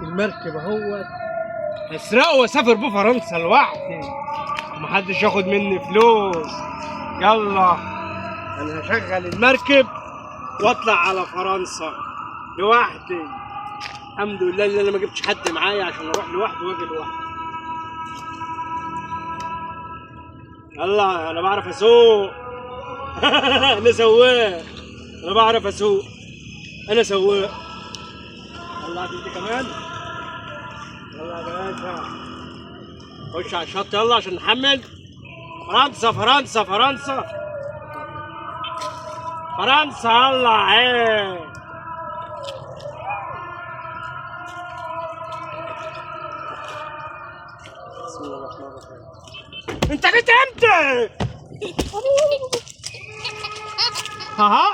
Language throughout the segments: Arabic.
المركب اهوت هسرقه واسافر بيه فرنسا لوحدي ومحدش ياخد مني فلوس. يلا انا هشغل المركب واطلع على فرنسا لوحدي. الحمد لله ان انا ما جبتش حد معايا عشان اروح لوحدي واجي لوحدي. يلا انا بعرف اسوق. انا سواق، انا بعرف اسوق، انا سواق. يلا انت كمان. يلا يا باشا خش على الشط يلا عشان نحمل. فرنسا فرنسا فرنسا فرنسا يلا عين. بسم الله الرحمن الرحيم. انت جيت امتى؟ ها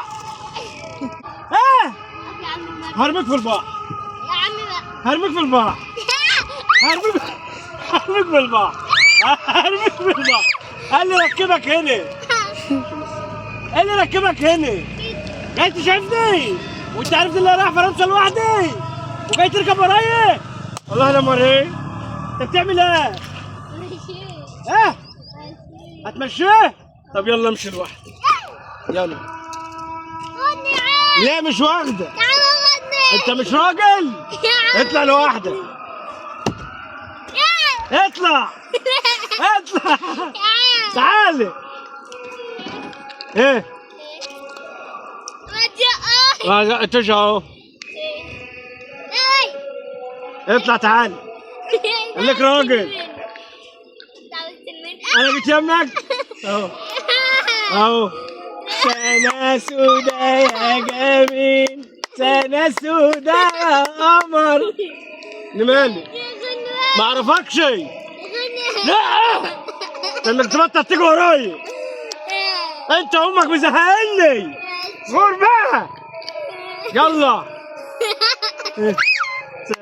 هرميك في البحر. يا عمي بقى هرميك في البحر. هرميك في البحر. هرميك في البحر. قال لي ركبك هنا. قال لي ركبك هنا. جاي انت شايفني وانت عارف ان انا رايح فرنسا لوحدي وجاي تركب ورايا. والله انا مريض. انت بتعمل ايه؟ ايه؟ هتمشيه؟ طب يلا امشي لوحدي. يلا. خدني عين. ليه مش واخده؟ تعالى خدني. انت مش راجل؟ يا عم اطلع لوحدك. اطلع. اطلع. تعالي. ايه؟ ما ما انت اهو. اطلع تعالي. خليك راجل. انا جيت يمك. اهو اهو. سنة سودة يا جميل، سنة سودة يا قمر. لمالي؟ ما اعرفكش. لا انك تبطل تيجي ورايا. انت امك مزهقني. غور بقى. يلا.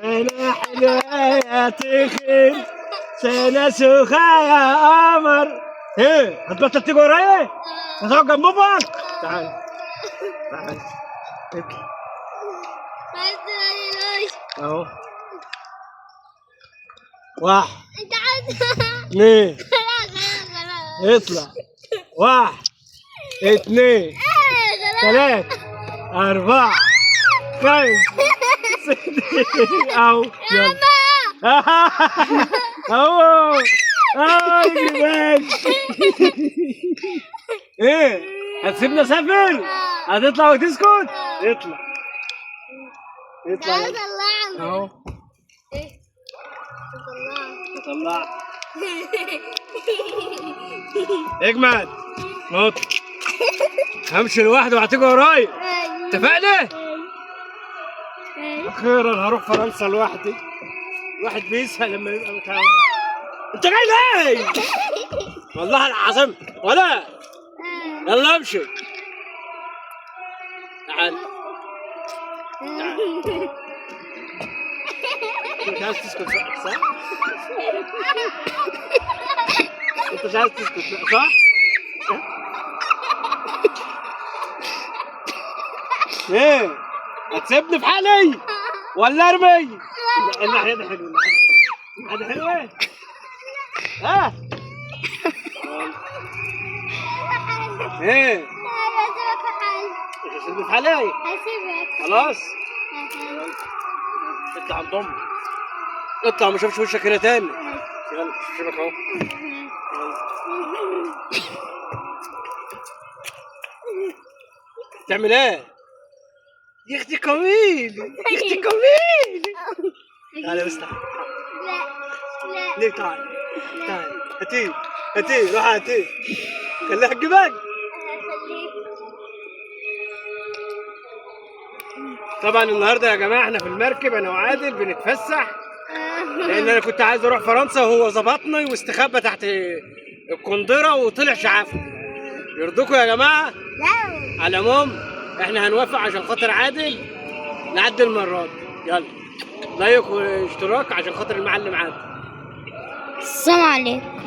سنة حلوة يا تخين، سنة سخة يا قمر. ايه هتبطل تيجي ورايا؟ هتقعد جنب امك؟ تعالى تعالى اطلع اهو. واحد انت عايز اثنين خلاص اطلع. واحد اثنين ثلاثة أربعة خمسة ستة أهو يلا. أهو أهو ماشي. إيه هتسيبنا سافر؟ هتطلع وتسكت؟ اطلع اطلع تعالى طلعني. أهو. طلعني. طلع اجمد نط. همشي لوحدي وهتيجي ورايا. اتفقنا؟ اخيرا هروح فرنسا لوحدي. الواحد بيزهق لما يبقى متعود. انت جاي ليه؟ والله العظيم ولا. يلا امشي. تعال تعال. انت مش عايز تسكت صح؟ انت مش عايز تسكت صح؟ ايه؟ هتسيبني في حالي ولا ارمي؟ الناحية دي حلوة. الناحية دي حلوة؟ ها؟ ايه؟ مش هسيبني في حالي؟ هسيبك. خلاص؟ اطلع عند امك. اطلع ما اشوفش وشك هنا تاني. يلا شوفك اهو. تعمل ايه؟ يا اختي كميل يا اختي كميل. تعالي بس تعالي. لا ليه تعالي تعالي هاتيه هاتيه روح هاتيه. خليها تجيبك. طبعا النهارده يا جماعه احنا في المركب انا وعادل بنتفسح لان انا كنت عايز اروح فرنسا وهو ظبطني واستخبى تحت القندره وطلع شعافه. يرضيكم يا جماعه؟ لا. على العموم احنا هنوافق عشان خاطر عادل نعدي المره دي. يلا لايك واشتراك عشان خاطر المعلم عادل. السلام عليكم.